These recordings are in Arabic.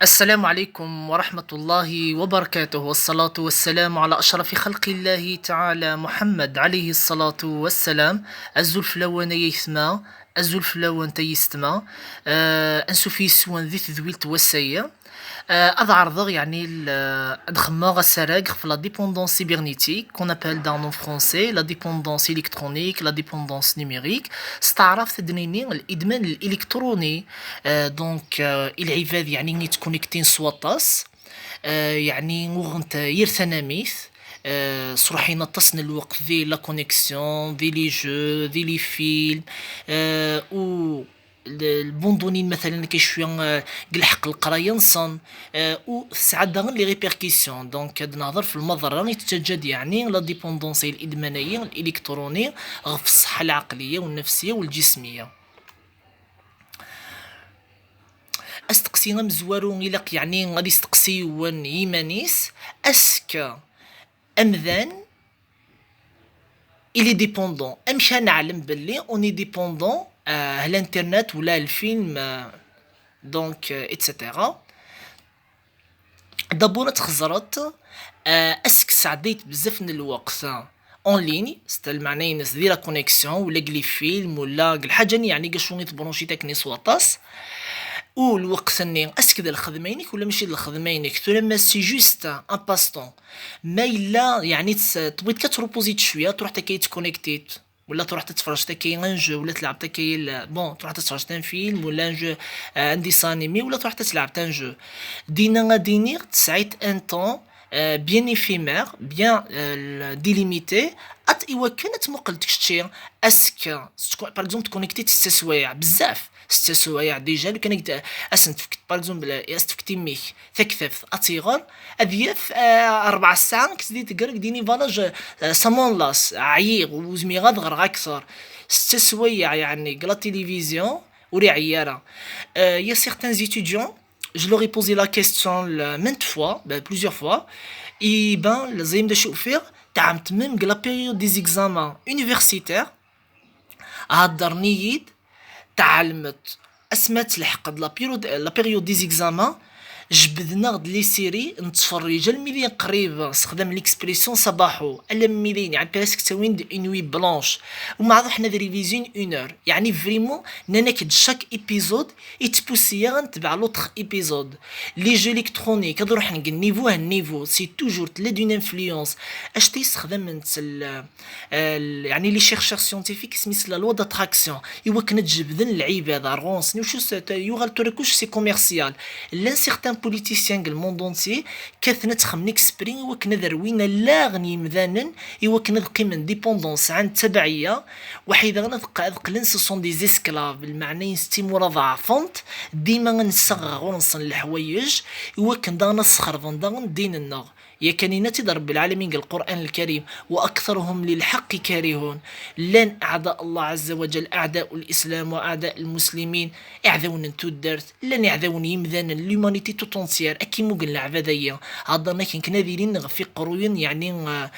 السلام عليكم ورحمة الله وبركاته، والصلاة والسلام على أشرف خلق الله تعالى محمد عليه الصلاة والسلام. الزلفلوان يثما، الزلفلوان تيستما، أنسو في سوان ذي تذويل توسية. أض عرضغ يعني أدخما السراق في لا ديبوندونس سيبرنيتيك كون ابل دان اون فرونسي لا ديبوندونس الكترونيك لا ديبوندونس نيميريك. استعرف تدنيني الإدمان الإلكتروني. دونك العباد يعني يتكونيكتين سواطاس. يعني غنت يرثناميث. صروحي تصن الوقت ذي لا كونيكسيون ذي لي جو ذي لي فيلم. و البوندونين مثلا كيشويه الحق القرايه نصن. و ساعات داغن لي ريبيركسيون. دونك هاد نهضر في المضره يتجد يعني لا ديبوندونسي الادمانيه الالكترونيه في الصحه العقليه والنفسيه والجسميه. استقسينا مزوارو إلا يعني غادي استقسيوان يمانيس اسك امذان إلي ديبوندون امشى نعلم باللي اوني ديبوندون الانترنت ولا الفيلم. دونك اتسيتيرا. دابور تخزرت. اسك سعديت بزاف من الوقت اون ليني معناه ناس دير كونيكسيون ولا قلي فيلم ولا قل حاجه يعني قشوني تبرونشي تاكني سواطاس. والوقت اني اسكد الخدمينك ولا ماشي الخدمينك تلما سي جوست ان باستون. ما الا يعني تبغي كتروبوزيت شويه تروح تكي تكونيكتيت ولا تروح تتفرج تكي ان جو ولا تلعب تكي بون تروح تتفرج تان فيلم ولا ان جو عندي سانيمي ولا تروح تلعب تان جو. دينا غادي تسعيت ان طون بيان افيمير بيان ديليميتي. ايوا كانت ما قلتكش شي اسك باغ اكزومبل تكونيكتيت 6 سوايع بزاف 6 سوايع ديجا لو كان اسن تفكت باغ اكزومبل استفكتي ميك ثكثف اتيغر اديف 4 ساعات كتدي تقرق ديني فالاج سامون لاس عييغ وزمي غادغر اكثر 6 سوايع يعني قلا تيليفزيون وري عياره. يا سيغتان étudiants je leur ai posé la question maintes fois, plusieurs fois, et ben, les amis de chauffeur, t'as même que la période des examens universitaires, à dernier, تعلمت اسمات الحق لا بيريود دي زيكزامان. جبدنا غد لي سيري نتفرج الميلين قريب استخدم ليكسبريسيون صباحو الا ميلين يعني بريسك تاوين دي اون نوي بلانش. ومع حنا دي ريفيزيون اون اور يعني فريمون نانا كد شاك ايبيزود يتبوسيا غنتبع لوطخ ايبيزود. لي جو الكترونيك هادو راح نقول نيفو هالنيفو سي توجور تلا دون انفلونس. اش تيستخدم انت يعني لي شيرشور سيونتيفيك سميت لا لوا داتراكسيون. ايوا كنا تجبدن العباد رونسني وشو يوغال توريكوش سي كوميرسيال. لان سيغتان بوليتيسيان قال الموند اونتيي كاثنا تخم نكسبرين وكنا ذروينا لا غني مذانا ايوا كنا ذقي من ديبوندونس عن التبعيه وحيدا غنقلن سو سون دي زيسكلاف بالمعنى ستيمورا ضعفنت ديما غنصغر ونصن الحوايج ايوا كنا نسخر داغن دين النغ. يا كانينات رب العالمين القرآن الكريم وأكثرهم للحق كارهون. لن أعداء الله عز وجل أعداء الإسلام وأعداء المسلمين اعذون انتو دارت لن يعذون يمذان لومانيتي توتونسيار أكي موغن العبادية هذا ما كنا ديرين في قروين يعني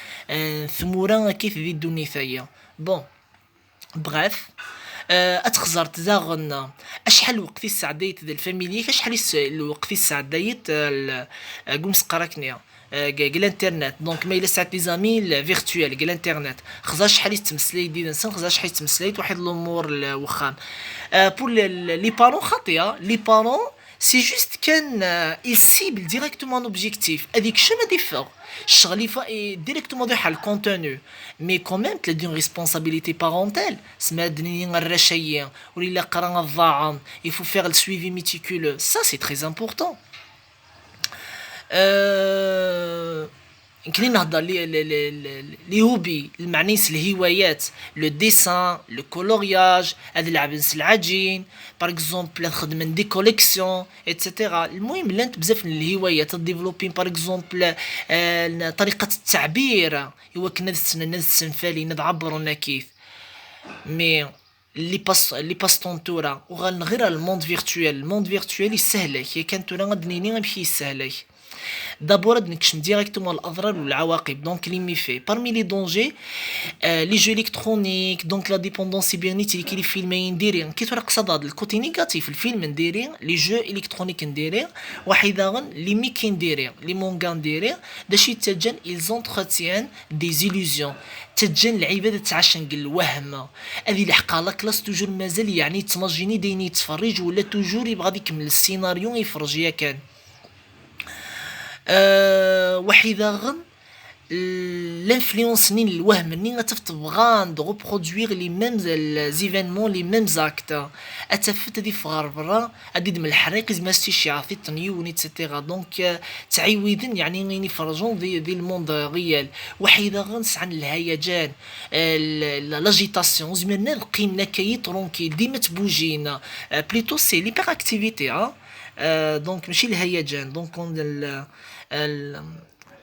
ثمورا كيف ذي الدنيثية. بون بغاف اتخزرت زاغن اشحال وقت السعدايت ذا الفاميلي اشحال الوقت السعدايت قوم سقراكنيا قال انترنت. دونك ما الا ساعات لي زامي فيرتوال قال انترنت خزا شحال يتمسلي دي نسن خزا شحال يتمسلي واحد الامور الوخام. بور لي بارون خاطيه لي بارون سي جوست كان يسيبل ديريكتومون ان اوبجيكتيف هذيك شنو ديفير الشغل ديريكتومون دير حال كونتوني مي كوميم تلا دون ريسبونسابيلتي بارونتال سما دنيا الرشايه ولا قرا الضاعن يفو فيغ السويفي ميتيكولو سا سي تري امبورطون. يمكن نهضر لي هوبي المعنيس الهوايات لو ديسان لو كولورياج هذا العبنس العجين باغ اكزومبل نخدم دي كوليكسيون ايتترا. المهم لانت بزاف من الهوايات ديفلوبين باغ اكزومبل طريقه التعبير ايوا كنا نسنفالي نعبروا كيف مي اللي باستونتورا وغال غير الموند فيرتوال. الموند فيرتوال يسهلك هي كانت ولا غدنيني غيمشي يسهلك D'abord غادي نكشف ديريكتومون الأضرار والعواقب دونك لي ميفي. Parmi les dangers les jeux électroniques donc la dépendance cybernétique اللي كاين الفيلمين نديرين كيتورق صداد الكوتي نيجاتيف الفيلم نديرين لي جو إلكترونيك نديرين وحيدا لي ميكي نديرين لي مونغا نديرين داشي تجن ils entretiennent des illusions تتجن العباده تعشن قال الوهم هذه لحقا لا كلاس توجور مازال يعني تماجيني دايني يتفرج ولا توجور يبغى يكمل السيناريو يفرج يا كان وحيدا غن l'influence نين الوهم نين تبغى reproduire les mêmes événements les mêmes actes اتفت هذه فغار برا اديد من الحريق زعما استشعار في التنيون ايتترا دونك تعيويدن يعني غيني فرجون دي الموند ريال وحيدا غنس عن الهيجان لاجيتاسيون زعما لقينا كي ترونكيل ديما تبوجينا بليتو سي ليبر اكتيفيتي دونك ماشي الهيجان دونك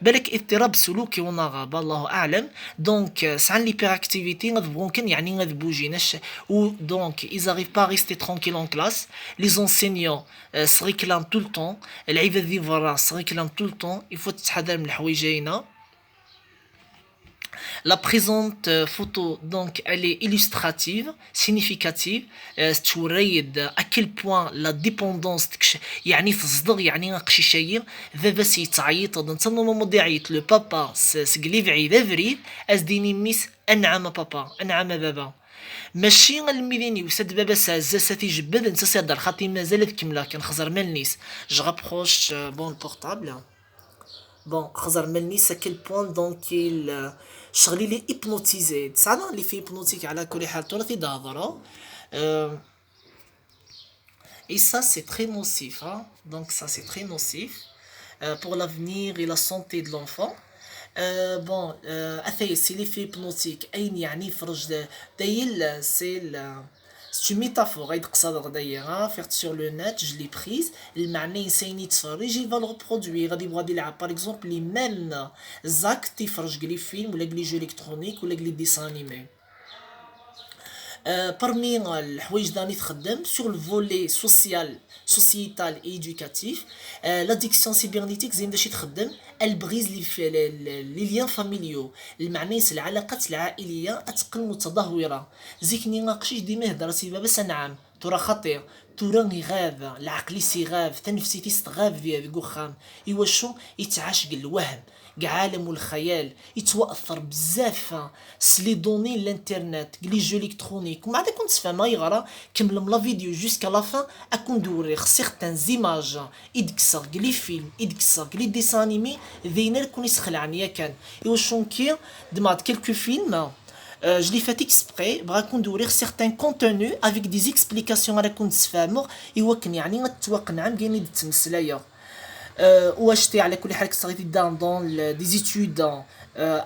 بالك اضطراب سلوكي ونغابة الله اعلم دونك سعن ليبر اكتيفيتي غادبغون كان يعني غادبوجيناش و دونك ils arrivent pas à rester tranquille en classe les enseignants se réclament tout le temps العباد ذي برا se réclament tout le temps il faut تتحذر من الحوايجينا. La présente photo, donc, elle est illustrative, significative. توريد à quel point la dépendance يعني تصدق يعني نقشي شيء ذا سي تعيط انت نورمالمون دي عيط لو بابا سقلي بعيد فريد از ديني ميس انعم بابا انعم بابا ماشي الميديني وساد بابا ساتي جبد انت سادر خاطي مازال كملا كنخزر مالنيس جو رابروش بون بورطابل بون خزر مالنيس à quel point donc il شغلي لي hypnotisé ساعة اللي في hypnotique على كل حال تراثي دهضرة et ça c'est très nocif hein? Donc ça c'est très nocif pour l'avenir et la santé de l'enfant bon c'est l'effet hypnotique أين يعني فرج دايل c'est une métaphore يتقصد غدايا فيرت sur le net je l'ai prise المعنى إنسان يتفرج il va le reproduire غادي يبغى يلعب par exemple les mêmes actes يفرج لي فيلم ولا لي جو électronique ولا لي dessins animés parmi الحوايج داني تخدم sur le volet social sociétal et éducatif l'addiction cybernétique زي مداش تخدم elle brise les liens familiaux المعني العلاقات العائليه اتقن متدهوره زيكني ناقشيش ديما هضره سي بابا سنعم ترى خطير ترى غاب العقل سي غاب تنفسيتي استغاب فيها في وخام ايوا شو يتعاشق الوهم عالم والخيال يتواثر بزاف سلي دوني الانترنت لي جو الكترونيك ومع داك كنت فاهمه يغرا كمل لا فيديو جوسكا لا فان اكون دوري سيغتان زيماج يدكسر لي فيلم يدكسر لي ديسان انيمي ذينا كون يسخلعني يا كان ايوا شونكي دمات كيلكو فيلم je l'ai fait exprès بغا ندوري certains contenus avec des explications على كنت فاهمه ايوا كان يعني نتوقع نعم كاين التمسلايه واش على كل حال كصريتي dans des études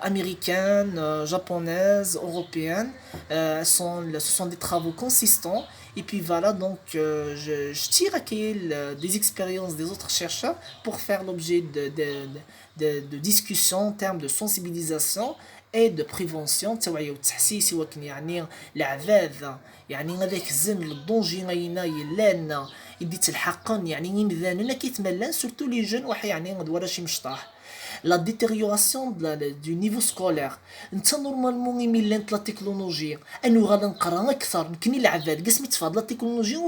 américaines, japonaises, européennes ce sont des travaux consistants et puis voilà donc je tire à des expériences des autres chercheurs pour faire l'objet de discussions en termes de sensibilisation et de prévention توعية وتحسيس وكن يعني العذاب يعني هذاك الزن الضونجي غينا يلان يدي تلحقن يعني يمذاننا كيتملان سورتو لي جون وحي يعني غدوار شي مشطاح la détérioration du niveau scolaire انت نورمالمون يميلان لا تكنولوجيا انو غادا نقرا اكثر كني العباد قسمي تفاضل لا تكنولوجيا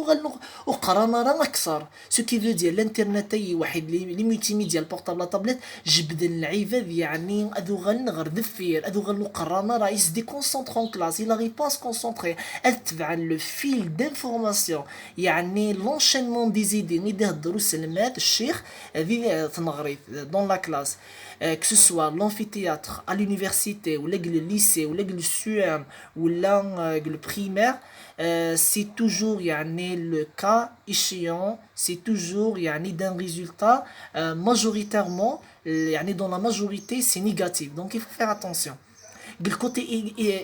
وقرا نرى اكثر سو كي فو ديال الانترنت اي واحد لي مولتي ميديا البورطابل لا طابلت جبدن العباد يعني اذو غنغر دفير اذو غنقرا راه يس دي كونسونطر ان كلاس il arrive pas à se concentrer اتبع لو فيل دانفورماسيون يعني لونشينمون دي زيدي يدير الدروس المات الشيخ في تنغري دون لا كلاس que ce soit l'amphithéâtre à l'université ou le lycée ou le SUM ou le primaire c'est toujours يعني le cas échéant c'est toujours يعني d'un résultat majoritairement يعني dans la majorité c'est négatif donc il faut faire attention. Du côté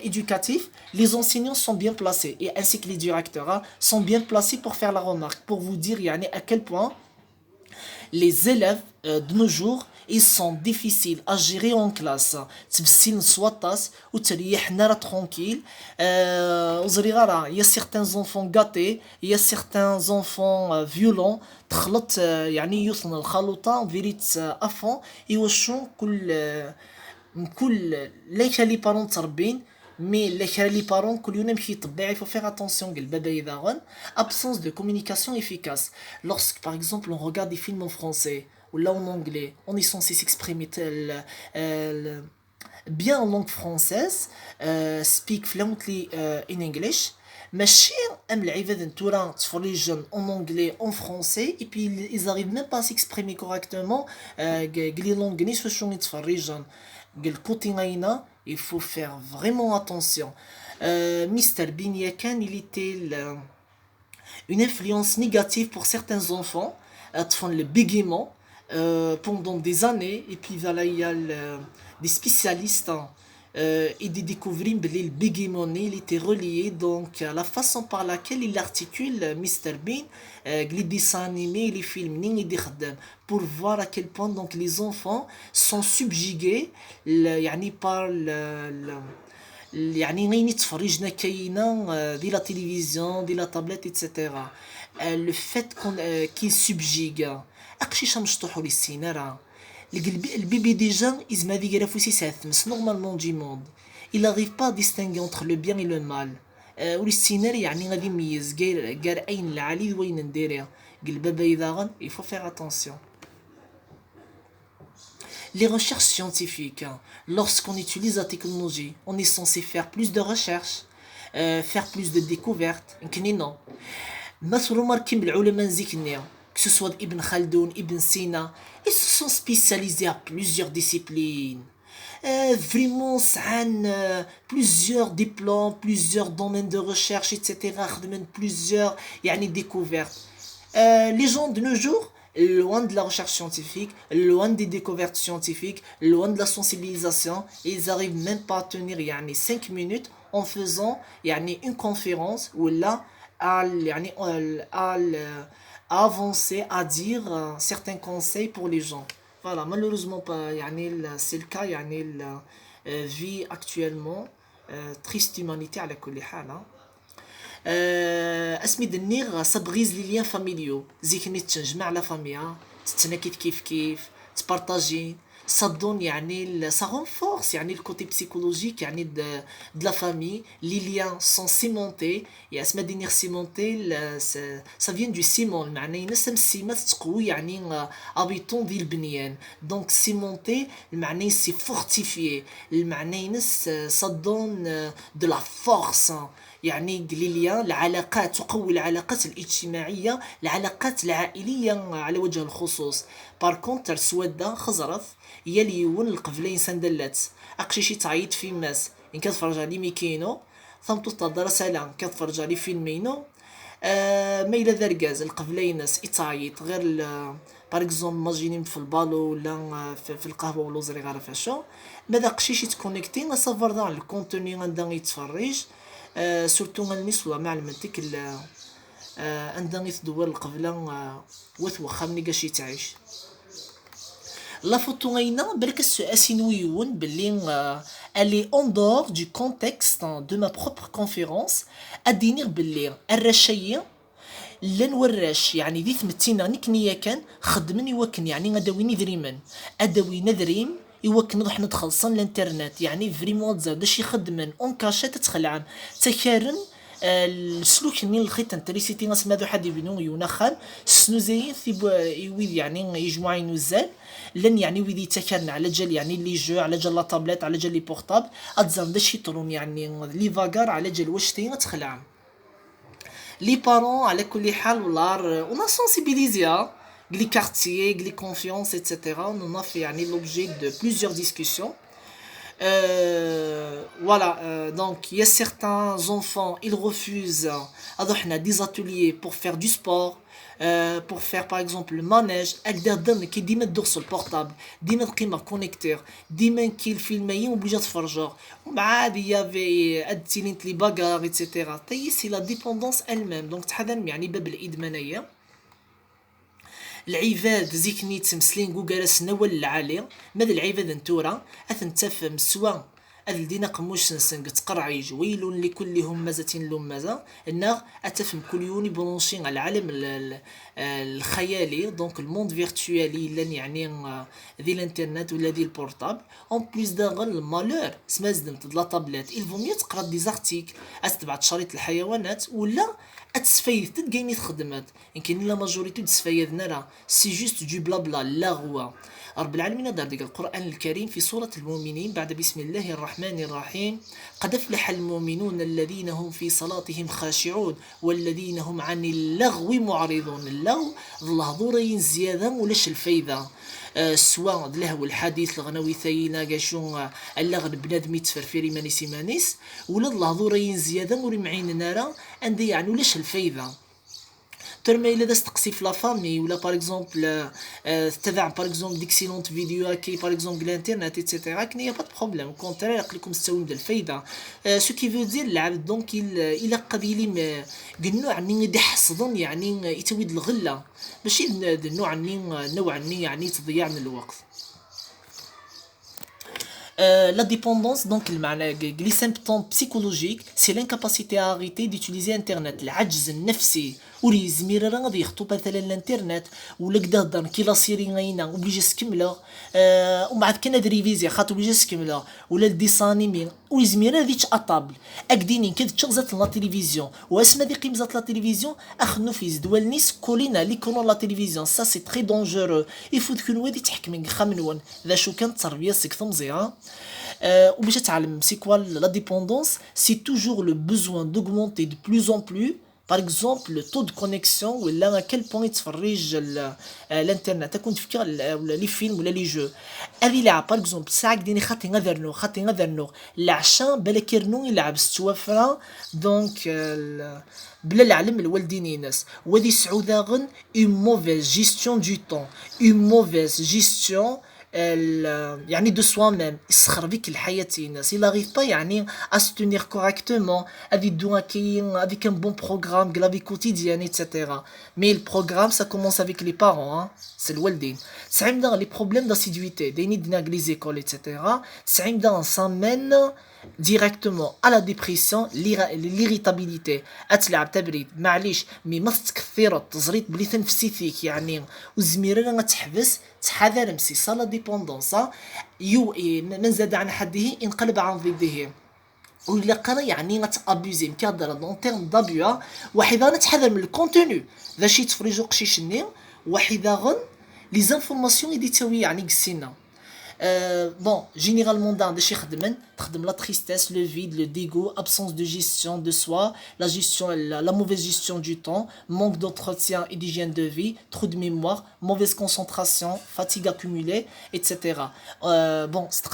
éducatif, les enseignants sont bien placés et ainsi que les directeurs sont bien placés pour faire la remarque pour vous dire يعني à quel point Les élèves de nos jours ils sont difficiles à gérer en classe تبسيل نصوطاس وتريحنا راه tranquille وزريغه راه il y a certains enfants gâtés il y a certains enfants violents تخلط يعني يوصلنا الخلطة فيريت افون يوشون كل ليش لي بارون تربين مي ليش لي بارون كل يوم يمشي يطبع il faut faire attention قال بابا يداغن absence de communication efficace lorsque par exemple on regarde des films en français ou là en anglais on est censé s'exprimer bien en langue française speak fluently in English ماشي ام العباد نتورا تفرجن en anglais en français et puis ils arrivent même pas à s'exprimer correctement قال لي لونغ نيس واش يتفرجن قال كوتي غاينا il faut faire vraiment attention Mr Bean Yakan il était une influence négative pour certains enfants le bégaiement pendant des années et puis voilà il y a des spécialistes et des découvrires que le bégaiement il était relié donc à la façon par laquelle il articule Mr Bean les dessins animés les films pour voir à quel point donc les enfants sont subjugués يعني par يعني غير تفرجنا كاينه دي لا تلفزيون دي لا تابلت ايتترا لو فات كي سوبجيغا اقشي مشطوحو لي السينارا البيبي ديجا إزما ذي غرافوسي ساثمس نورمالمون دي موند il arrive pas à distinguer entre le bien et le mal ولي السيناري يعني غادي يميز قال اين العالي وين نديرها قال بابا اذا غن il faut faire attention les recherches scientifiques. Lorsqu'on utilise la technologie, on est censé faire plus de recherches, faire plus de découvertes. Non. مثل remarqué بالعلماء نزيكنيا que ce soit Ibn Khaldoun, Ibn Sina, ils se sont spécialisés à plusieurs disciplines. Vraiment, ça a plusieurs diplômes, plusieurs domaines de recherche, etc. Plusieurs découvertes. Les gens de nos jours, loin de la recherche scientifique, loin des découvertes scientifiques, loin de la sensibilisation, ils arrivent même pas à tenir 5 minutes en faisant une conférence où là, à avancer, à dire certains conseils pour les gens. Voilà, malheureusement pas, c'est le cas, la vie actuellement, triste humanité à la كل حال. اسمي دنيغ سابغيز لي ليان فاميليو زيكني تنجمع لا فاميا تتناكيت كيف تبارطاجي صدون سا رونفورس الكوتي بسيكولوجيك د لا فامي لي ليان سون سيمونتي اسمها دينيغ سيمونتي سا فين دو سيمون المعنى ينسم السيمات تقوي ابيتون ديال البنيان دونك سيمونتي المعنى سي فورتيفيي المعنى ينس صدون دو لا فورس ليليا العلاقات تقوي العلاقات الاجتماعية العلاقات العائلية على وجه الخصوص باركونتر سوادة خزرث هي ليون القبلين سندلات اقشيشي تعيط في ماس ان كتفرج على ميكينو ثمتو تهضر سلام كتفرج على فيلمينو ما الى ذركاز القبلين ناس يتعيط غير بار اكزومبل ماجينين في البالو ولا في القهوه ولا زري غير فاشو ماذا قشيشي تكونيكتي سافر دان الكونتوني غندا يتفرج سورتو غنسوا معلوماتك عندنا يتدور القبله وتوخا ملي كاش يتعيش لا فوتو غينا برك اسينويون باللي الي اون دور دو كونتكست دو ما بروبر كونفيرونس ادينير باللي الرشيه لن وراش ذي ثمتينا نكنيا كان خدمني وكن غداويني دريمن اداوينا دريم يوك نروح ندخلصن الانترنت فريمون زاد داش يخدمن اون كاشا تتخلعن تكارن السلوك من الخيط انتريسيتي نسمى ذو حد يبنو يونخان سنوزيين ثيب ويد يجمعوا نوزال لن ويدي تكرن على جال لي جو على جال لا طابلت على جال لي بورطابل اتزام داش يطرون لي فاغار على جال واش تينا تخلعن لي بارون على كل حال ولا اون سونسيبيليزيا les quartiers, les confiances, etc. On a fait l'objet de plusieurs discussions. Voilà, donc il y a certains enfants, ils refusent des ateliers pour faire du sport, pour faire par exemple le manège, qui dit mettre sur le portable, dit mettre qui m'a connecteur, dit mettre qu'il filme, il est obligé de faire genre. Il y avait les bagarres, etc. C'est la dépendance elle-même. Donc, تحدث باب الإدمانية. العباد زيكني تمسلين جالس نول العالي ماذا العباد انتورا اثن تفهم سوا الدينا قموش سنسن تقرعيج ويل لكل همزة لمزة انه اتفهم كل يوني برونشين على العالم الخيالي دونك الموند فيرتوالي لن يعني ذي الانترنت ولا ذي البورتابل اون بليس داغن المالور سما زدمت لا طابلات الفو ميو تقرا دي زارتيكل تبعت شريط الحيوانات ولا اتسفايد تدقيني تخدمات يمكن لا ماجوريتي تسفايدنا راه سي جوست دو بلا بلا لا هو رب العالمين دار ديك القرآن الكريم في سورة المؤمنين بعد بسم الله الرحمن الرحيم قد افلح المؤمنون الذين هم في صلاتهم خاشعون والذين هم عن اللغو معرضون اللغو الهضورين زيادة ولاش الفايدة سواء اللهو الحديث الغنوي ثينا قاشون اللغن بنادم يتفرفيري مانيس مانيس ولا الهضورين زيادة وري معين نارا عندي يعني ولاش الفايدة ترمي الا تقسي في لا فامي ولا باغ اكزومبل تتابع باغ اكزومبل ديكسيلونت فيديو هاكي باغ اكزومبل الانترنت ايتترا كنيا با بروبليم كونترير يقلكم تستوي الفايده سو كي فو دير العبد دونك الى قبيلي قنوع ني يحصدن يعني يتويد الغله ماشي النوع ني يعني تضييع من الوقت. La dépendance, donc, les symptômes psychologiques, c'est l'incapacité à arrêter d'utiliser Internet. العجز النفسي ولي زمير راه غادي يخطو مثلا الانترنت ولا كدا هضر كي لا سيري غاينه وبليجي سكمله ومن بعد كاين هاد ريفيزي خاطر بليجي سكمله ولا الديسانيمي ويزمير هادي تاطابل اكدينين كد تشغزات لا تيليفزيون واسما دي قيمزات لا تيليفزيون اخنو في زدوال نيس كولينا لي كونون لا تيليفزيون سا سي تري دونجورو يفوت كون وادي تحكمين خامنون ذا شو كانت التربيه سيك مزيان وباش تعلم سي كوا لا ديبوندونس سي توجور لو بوزوان دوغمونتي دو بلوز اون بلو. Par exemple, le taux de connexion ou là à quel point تفرج الانترنت تكون تفكر ولا لي فيلم ولا لي جو هذه لعب باغ اكزومبل ساعه ديني خاطي غادرنو العشاء بالك يرنو يلعب ستوافرا دونك بلا العلم الوالدين ناس وهذه سعوده غن اون موفيز جيستيون دو طون اون موفيز جيستيون يعني دو سوا ميم يسخر بك الحياة الناس il arrive pas يعني à se tenir correctement avec un bon programme de la vie quotidienne etc. mais le programme ça commence avec les parents hein? c'est الوالدين تسعمدا les problèmes d'assiduité دايني دنا les écoles etc. تسعمدا s'amène directement à la dépression l'irritabilité اتلعب تبريد معليش مي ما تكثر التزريط بلي تنفسي فيك يعني وزميرة غتحبس تحذر مسي صالا ديبوندونس يو من زاد عن حده انقلب عن ضده ولا قرا يعني غتابوزي مكادر دون تيرم دابيو واحده نتحذر من الكونتوني ذا شي تفريجو قشيشني واحده غن لي زانفورماسيون يدي تاوي يعني قسينا bon, généralement dans des la tristesse, le vide, le dégoût, absence de gestion de soi, la mauvaise gestion du temps, manque d'entretien et d'hygiène de vie, trop de mémoire, mauvaise concentration, fatigue accumulée, etc. Bon, c'est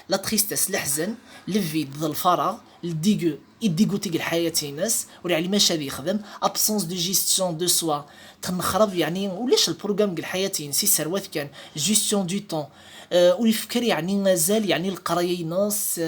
la tristesse, l'ahzen, le vide, le farag, le dégoût, يديغوتيك الحياة الناس ولي ماش هذا يخدم ابسونس دو جيستيون دو سوا تنخرب يعني ولاش البروغرام ديال الحياة نسي سروات كان جيستيون دو طون ويفكر يعني مازال يعني القرايه ناس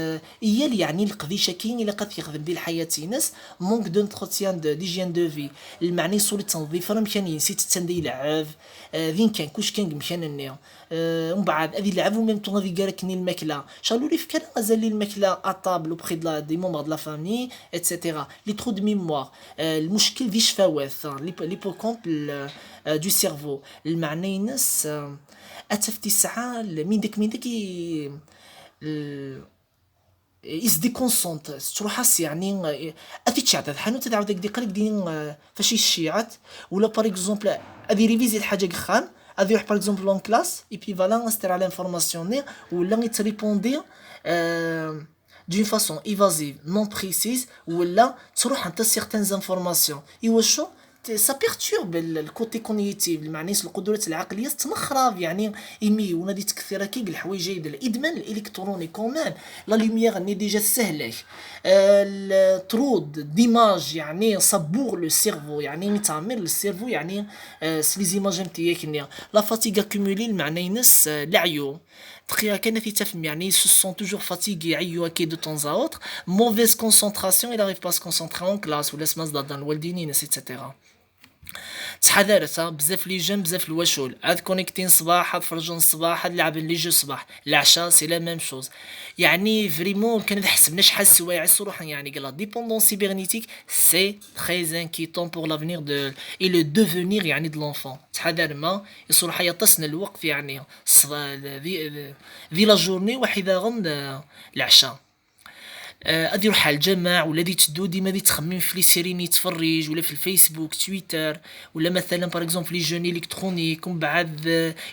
هي يعني القضيشه كاين الا قد يخدم ديال الحياة ناس مونك دونتروتيان ديجين دو في المعني صوري تنظيف راه مكان نسيت تندي يلعب ذين كان كوش كان مكان النيا ومن بعد هذه اللعب وميم طون هذه كاركني الماكله شالو لي فكر مازال لي الماكله اطابل وبخي دي مومبر دو لا فامي اتسيتيرا لي ترو دو ميموار المشكل دي شفاوات ليبوكامب دو سيرفو المعني الناس اتفتي ساعه من داك يزدي كونسونت تروحاس يعني افي تشعت حانوت تعاود ديك قالك دين فاش الشيعات ولا باغ اكزومبل هذه ريفيزي الحاجه خان هذه يروح باغ اكزومبل لون كلاس اي بي فوالا نستر على انفورماسيون ولا يتريبوندي d'une façon évasive non précise ولا تروح انت سيغتان انفورماسيون ايوا شو ça perturbe الكوتي كونيتيف المعنيس القدرات العقليه تنخرب يعني ايمي ونادي تكثير كي الحوايج ديال الادمان الالكتروني كومان لا لوميير ني ديجا سهله ترود ديماج يعني صبور لو سيرفو يعني متعمر السيرفو يعني سلي زيماج نتاعك لا فاتيغ اكومولي المعنى ينس العيو تخيل كان في تفهم يعني se sont toujours fatigués يعيو اكيد de temps à autre mauvaise concentration il arrive pas à se concentrer en classe ولا سماز دان والدينين etc. تحضرت بزاف لي جيم بزاف الواشول عاد كونيكتين صباح عاد فرجون الصباح عاد لعبن لي جو صباح العشاء سي لا ميم شوز. يعني فريمون كان اذا حسبنا شحال السوايع يعسو يعني قال لا ديبوندون سيبرنيتيك سي تري انكيتون بور لافنير دو اي لو دوفونير يعني دو لونفون. تحضر ما يصلح يطسن الوقت يعني ذي لا جورني وحده غن العشاء. غادي يروح على الجامع ولا دي تدو ديما دي تخمم في لي سيري ني يتفرج ولا في الفيسبوك تويتر ولا مثلا باغ اكزومبل في لي جون الكترونيك ومن بعد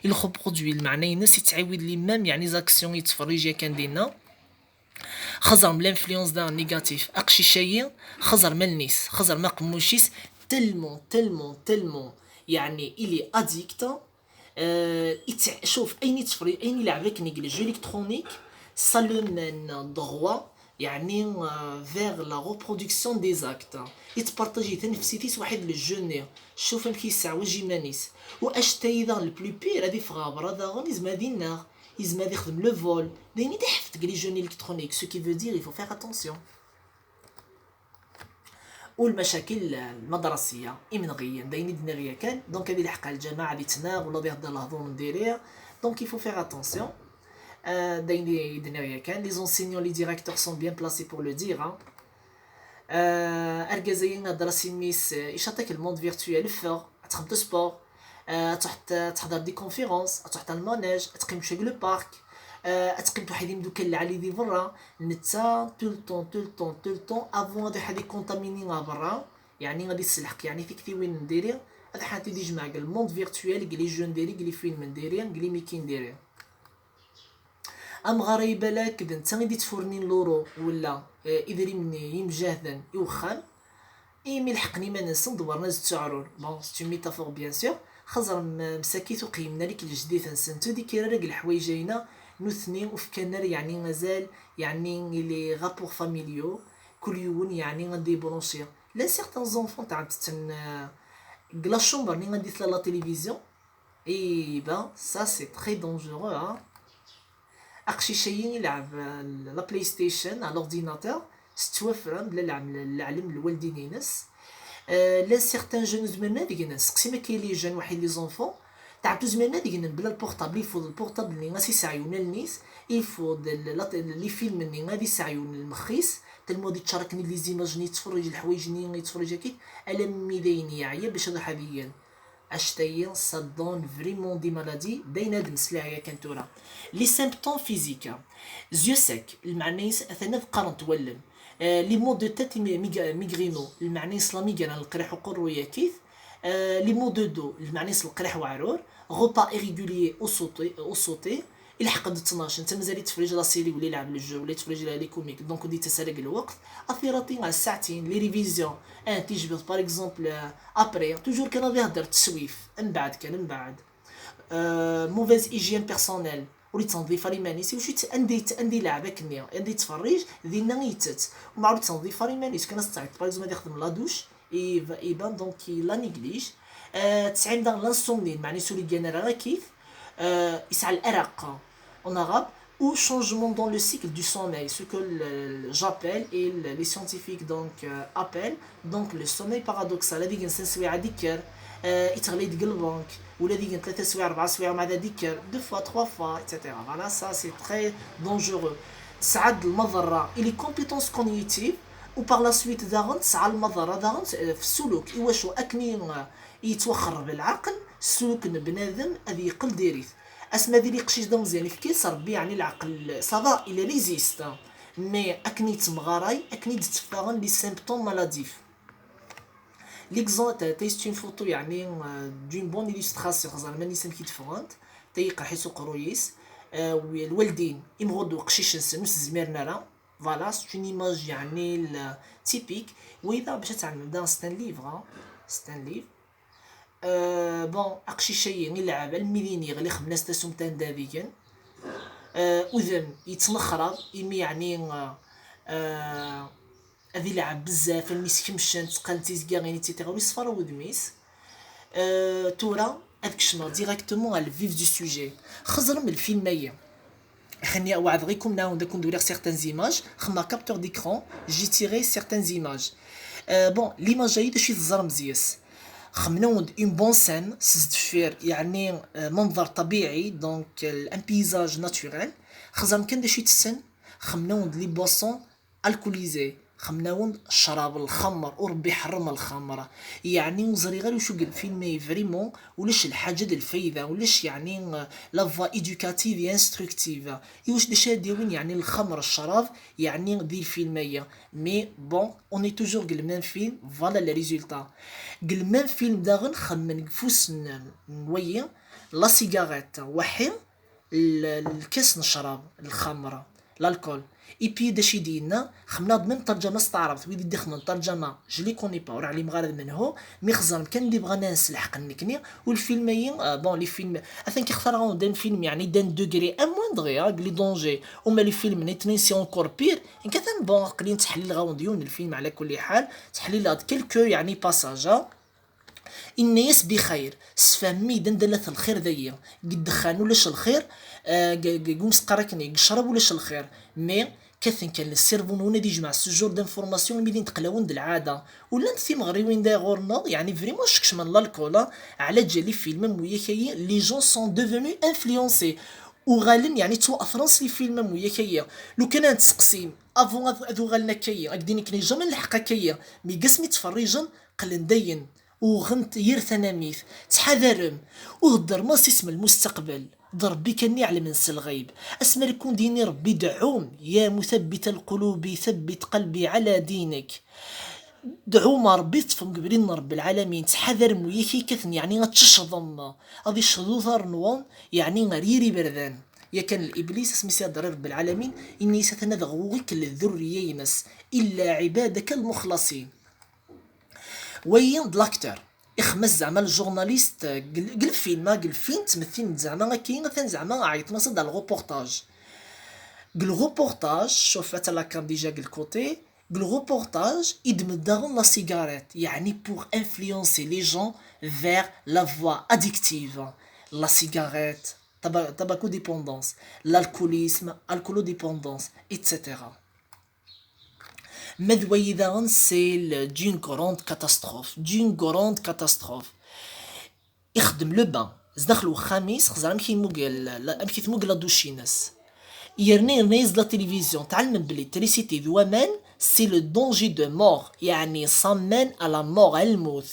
يلخو برودوي معناه الناس يتعاود لي ميم يعني زاكسيون يتفرج يا كان دينا خزر من الانفلونس دا نيجاتيف اقشي شيء خزر من الناس خزر ما قموشيس تلمون يعني الي اديكتا. شوف اين يتفرج اين يلعب لك نيك لي جو الكترونيك ça le mène droit يعني vers la reproduction des actes يتبارطاجي تنفسيتيس واحد الجوني شوف كيسع وجي مانيس واش تايدا البلو بير هادي فغابر هذا غون يزما دينا يزما يخدم لو فول دايما تحفت لي جوني الكترونيك سو كي فو دير يفو فيغ اتونسيون. والمشاكل المدرسيه امنغيا دايني دنيا كان دونك هادي لحق الجماعه اللي تناغ ولا بيهضر الهضور نديريه دونك يفو فيغ اتونسيون. Les enseignants, les directeurs sont bien placés pour le dire. أرجزين دراسي ميس يشاتك الموند فيرتوال فور تخدم سبور تحضر دي كونفيرونس تحت الماناج تقيم شي لو بارك تقيم واحد يمدوك العلي دي برا نتا طول طون افون غادي حد يكونتامينينا برا يعني غادي تسلحق يعني فيك وين نديري هذا حتى دي جمع الموند فيرتوال قلي جون ديري قلي فين من ديري قلي ميكين ديري ام غريبه لك اذا انت غادي تفورني لورو ولا اذا مني يمجاهدا يوخان اي ملحقني ما ننسى دورنا زدت عرور بون سي ميتافور بيان سور خزر مساكيت وقيمنا لك الجديد نسنتو دي كيرا الحوايجينا نثني وفكنا يعني مازال يعني لي غابور فاميليو كل يوم يعني غادي برونشي لا سيغتان زونفون تاع تن لا شومبر ني غادي تلا لا تيليفزيون اي با سا سي تري دونجورو ها اقشي شيء يلعب لا بلاي ستيشن على الاورديناتور ستوفر بلا العلم الوالدين ينس لا سيغتان جون زمرنا ديك سقسي ما كاين لي جون واحد لي زونفون تعرفوا زمرنا ديك بلا البورطابل يفوض البورطابل اللي غاسي يسعيون النيس يفوض لي فيلم اللي غادي يسعيون المخيس تلمو غادي تشاركني لي زيماج ني تفرج الحوايج ني تفرج هكاك الا ميدايني عيا باش هذا حاليا اشتايا ça donne vraiment des maladies بينادم سلاعيا كنتورا لي سيمبتوم فيزيكا زيو سيك المعنيس اثناء قرن تولم لي مود دو تات ميغرينو المعنيس لا ميغران القريح وقرويا كيف لي مود دو المعنيس القريح وعرور غوبا ايريغوليي او صوتي الى حق 12 انت مازال تفرج لا سيري ولا يلعب الجو ولا تفرج لي كوميك دونك دي تسرق الوقت اثيراتين على الساعتين لي ريفيزيون تيجبد باغ اكزومبل ابري توجور كان غادي يهضر تسويف من بعد موفيز ايجين بيرسونيل وليت تنظيف ريمانيسي وشي عندي لعبه كني عندي تفرج دينا نيتت ومعروف تنظيف ريمانيس كان استعيط باغ اكزومبل يخدم لا دوش يبان دونك لا نيجليج 90 دان لانسومني معني سولي جينيرال كيف يسعى الارق en arabe ou changement dans le cycle du sommeil, ce que j'appelle et les scientifiques donc appellent donc le sommeil paradoxal. هذه جنسن سوايع ديكر يتغلي قلبك ولا ديك 3 سوايع 4 سوايع مع ديكر 2 fois 3 fois etc. Voilà, ça c'est très dangereux. سعد المضرة et les compétences cognitives و par la suite داغن تسعى المضرة داغن في السلوك إيواشو أكني يتوخر بالعقل السلوك بنادم هذه يقل ديريث اسما ذي لي قشيش دا مزيان كيس ربي يعني العقل صافا الى ريزيست مي اكني تمغاراي اكني تفاغن لي سيمبتوم مالاديف ليكزون تيست اون فوتو يعني دون بون إليستراسيون خزر ماني سام كي تفغنت تيقع حيسو قرويس الوالدين يمغدو قشيش نسنوس زميرنا لا فوالا سي اون ايماج يعني تيبيك واذا باش تعلم دا ستان ليفر بون اقشي شيء يلعب الميليني غلي خمنا ستاسيون تاع دافيكن اذن يتنخرب يمي يعني هذي لعب بزاف المسكمشن تقالتي زكاغيني تيتيغ ويصفر ودميس تورا هذاك شنو ديريكتومون على الفيف دو سوجي خزر من الفيلميه خليني اوعد غيكم ناو داك ندير سيغتان زيماج خما كابتور ديكرون جي تيري سيغتان زيماج بون ليماج هي شي تزر مزياس خمنوا اون بون سين سدفير يعني منظر طبيعي دونك ان بيزاج ناتوريل. خزرم كان داش يتسن خمنوا لي بوسون الكوليزي، خمناون الشراب الخمر وربي حرم الخمره. يعني وزري غير وشو قال فيلمي فريمون ولاش الحاجه ديال الفايده ولاش يعني لافا ايدوكاتيف انستركتيف واش داش ديوين يعني الخمر الشراب يعني ديال الفيلميه. مي بون اوني توجور قال ميم فيلم فوالا لي ريزولتا. قال ميم فيلم داغن خمن فوس نويا لا سيجاريت وحي الكاس نشرب الخمره الكول. اي بي داش يدينا خمنا ضمن ترجمه استعربت ويدي دخل ترجمه جلي كوني با وراه علي مغارب منه مي خزر كان اللي بغانا نسلحق نكني والفيلمين بون لي فيلم اثن كيختاروا دان فيلم يعني دان دوغري ان موان دغيا لي دونجي وما لي فيلم نيتني سي اونكور بير ان كان بون قليل تحليل غاونديون الفيلم على كل حال تحليل هاد كيلكو يعني باساجا. الناس بخير سفامي دندلت الخير ذي قد دخان ولاش الخير قوم سقركني قشرب ولاش الخير. مي كاثن كان السيرفون هنا دي جمع سجور دانفورماسيون ميدين تقلاون د العاده ولا انت مغريوين دا غورنا يعني فريمون شكش من الكولا على جالي فيلم ويا كاي لي جون سون ديفونو انفلونسي وغالن يعني تو افرنس لي فيلم ويا كاي لو كان تسقسيم افون اذو غالنا كاي اكديني كني جامن الحقا كاي مي قسمي تفريجن قلن داين وغنت ير ثناميث تحذرم وهدر ماس اسم المستقبل ضرب بك اني على منس الغيب اسمر يكون ديني ربي دعوم يا مثبت القلوب ثبت قلبي على دينك. دعوم ربي تفهم قبلين رب العالمين تحذر ويكي كثن يعني غتشظم هذه الشذوذر نوان يعني غريري بردان. يا كان الابليس اسمي سيادة رب العالمين اني ستندغوك للذريه ينس الا عبادك المخلصين. وين لاكتر يخمس زعما الجورناليست قل فيلم قل فين تمثيل زعما كاين ثان زعما عيط نصد على الغوبورتاج قل غوبورتاج شوف حتى لا كان ديجا قل كوتي قل غوبورتاج يدمد داغن لا سيجاريت يعني بور انفلونسي لي جون فير لا فوا اديكتيف لا سيجاريت تباكو ديبوندونس l'alcoolisme alcoolodépendance etc. مذويدا سي دون غروند كاتاستروف دون غروند كاتاستروف. يخدم لو بان زدخلو خميس خزر امكي موغل امكي تموغل دوشينس يرني رنيز لا تلفزيون تعلم بلي تريسيتي ذو مان سي لو دونجي دو مور يعني صمان على مور الموت.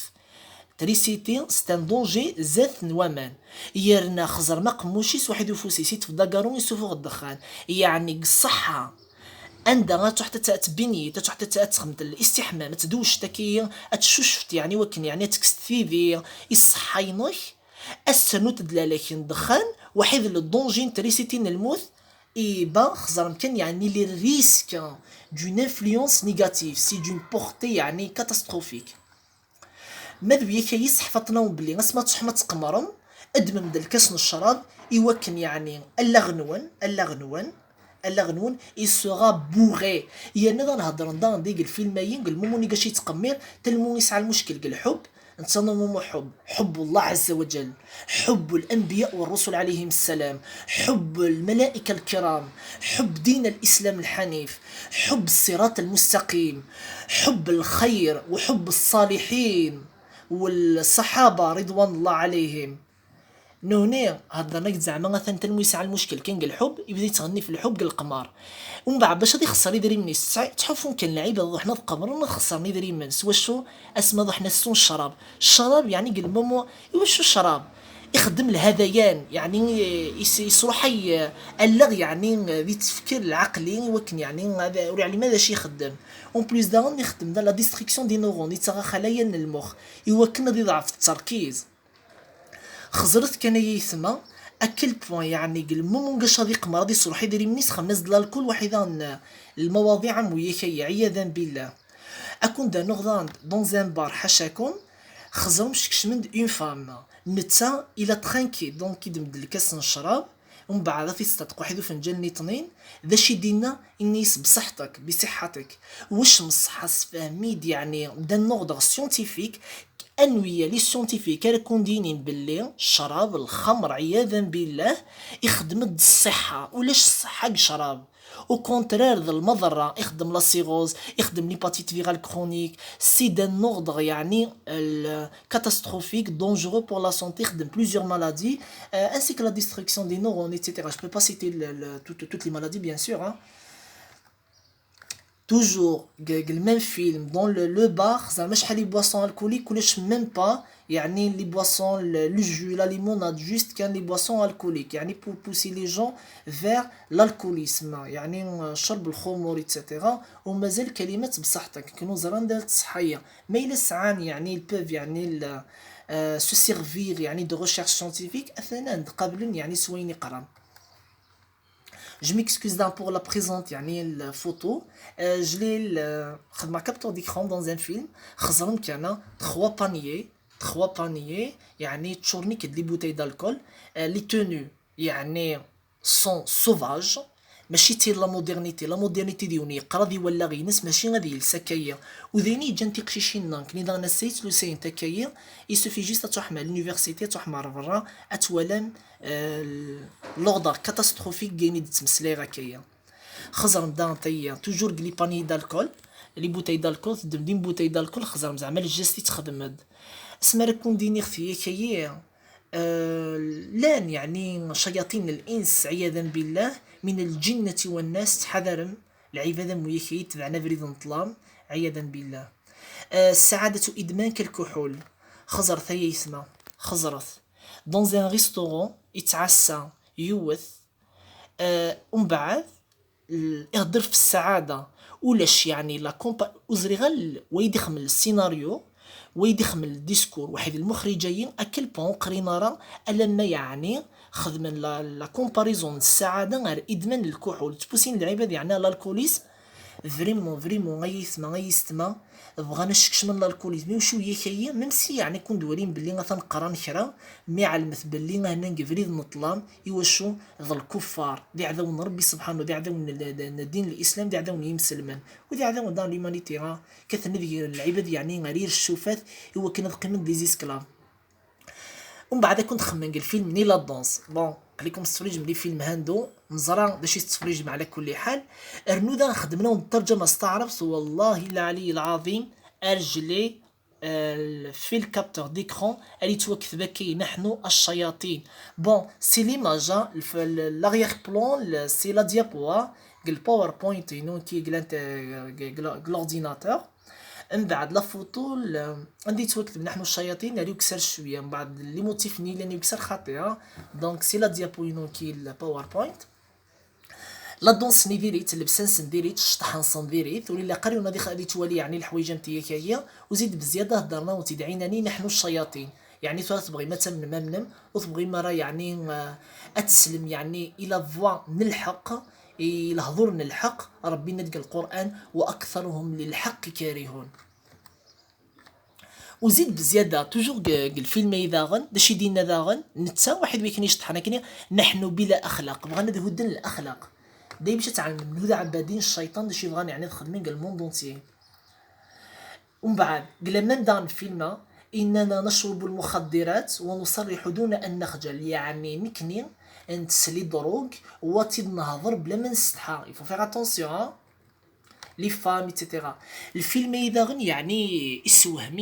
تريسيتي ستان دونجي زات نوامان يرنا خزر ما قموشيس واحد يفوسي سيت في داكارون يسوفو الدخان يعني الصحة عندها تحت تبني تحت تخمت الاستحمام تدوش تكي اتشوشفت يعني وكن يعني تكستيفي يصحينك السنو تدلالك الدخان واحد الدونجين تريسيتين الموت با خزر كان يعني لي ريسك دون انفلونس نيجاتيف سي دون بورتي يعني كاتاستروفيك. ماذا بيك يصحفتنا بلي اسما تحمى تقمرم ادمم د الكاس الشراب يوكن يعني اللغنون il sera bourré. يعني نهضر ندان ديك الفيلمين قال مومو نيقاش يتقمر تلمو يسعى المشكل قال حب انت مومو حب الله عز وجل حب الانبياء والرسل عليهم السلام حب الملائكه الكرام حب دين الاسلام الحنيف حب الصراط المستقيم حب الخير وحب الصالحين والصحابه رضوان الله عليهم. نوني هضرنا زعما مثلا تلميس على المشكل كان قال الحب يبدا يتغني في الحب قال القمار ومن بعد باش غادي يخسر يدري مني تحفون كان لعيبه حنا في القمر خسرني يدري من سوا شو اسما حنا السون الشراب يعني قال ماما واش الشراب يخدم الهذيان يعني يصلح اللغ يعني ذي التفكير العقلي وكن يعني يعني ماذا شي يخدم اون بليس داون يخدم لا ديستريكسيون دي نورون يتغى خلايا المخ يوكن ذي ضعف التركيز. خزرت كان يثما اكل بوان يعني قال مومو قاش غادي قمر غادي يصلح يدير منيس خمس د الكل وحيدا المواضيع مويكيه عياذا بالله. اكون دا نغضان دون زان بار حاشاكم خزرم شكش من اون فام نتا الى ترانكي دونك يدمد الكاس نشرب ومن بعد في ستة واحد فنجان اثنين ذا شي دينا انيس بصحتك واش مصحة فهميد يعني دا نوغ سيونتيفيك انويه لي سيونتيفيك راكم دايرين باللي الشراب الخمر عياذا بالله يخدم ضد الصحه، ولاش الصحه الشراب او كونترير ذا المضره، يخدم لا سيروز، يخدم ليباتيت فيرال كرونيك، سي دان نوردر يعني كاتاستروفيك دونجورو بور لا سونتي، يخدم بليزيور مالادي ainsi que la destruction des neurones etc. Je peux pas citer toutes les maladies bien sûr hein. توجور الميم فيلم دون لو بار، زعما شحال لي بواسون الكوليك ولاش ميم با، يعني لي بواسون لو جو لا ليموناد جوست كان لي بواسون الكوليك، يعني بو بوسي لي جون فير l'alcoolisme، يعني شرب الخمور ايتترا. ومازال كلمات بصحتك كنو زران دارت صحيه ما الا سعان يعني البوف يعني سو سيرفير يعني دو ريشيرش سيانتيفيك اثناء قبل يعني سوين قران. Je m'excuse d'un pour la présente يعني الفوتو جلي خدمة كابتور ديكرون دون ان فيلم، خزرهم كان 3 بانيي يعني تشورني كد لي بوتاي دالكول لي تونو يعني سون سوفاج، ماشي تير لا مودرنيتي، لا مودرنيتي ديوني قراضي ولا غينس ماشي غادي السكايه وديني جان تيقشيشين نانك ني دانا سيت لو سين تكايه يسوفي جيست تروح مع لونيفرسيتي تروح مع برا اتولم لوردر كاتاستروفيك كاين تمسلي راكايه خزر مدا تايا توجور لي باني دالكول لي بوتاي دالكول تدم بوتاي دالكول خزر زعما الجاستي تخدم هاد اسما راكم ديني خفيه كايه لان يعني شياطين الإنس عياذا بالله من الجنة والناس تحذرم العبادة مويكي تبعنا بريد نطلام عياذا بالله. السعادة إدمان كالكحول، خزر ثي يسمى خزرت دون ان ريستورون يتعسى يوث ومن بعد يهضر في السعادة ولاش يعني لا كومبا وزري غير ويدخل السيناريو ويدخل الديسكور واحد المخرجين اكل بون قرينا راه لما يعني خدم لا كومباريزون السعاده غير ادمان الكحول تبوسين العباد يعني الكوليس فريمون غيستما بغا نشكش من الكوليزم وشويه كايا ميم سي يعني كون دوالين بلي غتنقرا نكرا مي علمت بلي هنا نقفريد نطلام يوشو ذا الكفار دي عذاون ربي سبحانه دي عذاون الدين الاسلام دي عذاون يمسلمن ودي عذاون دار ليمانيتي كثر العباد يعني غير الشوفات هو كان قيمه دي زيسكلاف. ومن بعد كنت خمن الفيلم ني لا دونس بون خليكم تفرج ملي فيلم هاندو نزرا باش تفرج على كل حال ارنودا خدمنا والترجمه استعربت والله العلي العظيم ارجلي في الكابتور ديكرون اللي توكث كي نحن الشياطين بون سي ليماجا لاغيير بلون سي لا ديابوا الباوربوينت نو كي غلارديناتور من بعد لا فوتو عندي توكتب نحن الشياطين اللي يكسر شويه من بعد لي موتيف ني اللي يكسر خاطئه دونك سي لا ديابوينو كي الباوربوينت لا دونس ني ديريت اللبسانس نديريت الشطحان ديريت ولي قريونا دي غادي تولي يعني الحوايج نتايا كاهيه وزيد بزياده هضرنا وتدعيناني نحن الشياطين يعني تبغي ما تمنم وتبغي ما راه يعني اتسلم يعني الى فوا نلحق الهضور نلحق ربي ندق القران واكثرهم للحق كارهون وزيد بزياده توجور الفيلم اذا داش يدينا داغن نتا واحد ما كاينش طحنا كاين نحن بلا اخلاق بغانا نهدن الاخلاق دايما باش تعلم من هذا عبادين الشيطان داش يبغى يعني خدمين قال الموند اونتيي. ومن بعد قال من دان فيلم اننا نشرب المخدرات ونصرح دون ان نخجل يعني نكني نتسلي دروغ واتيد نهضر بلا ما نستحى يفو فيغ اتونسيون لي فام ايتترا. الفيلم اذا يعني اسوهمي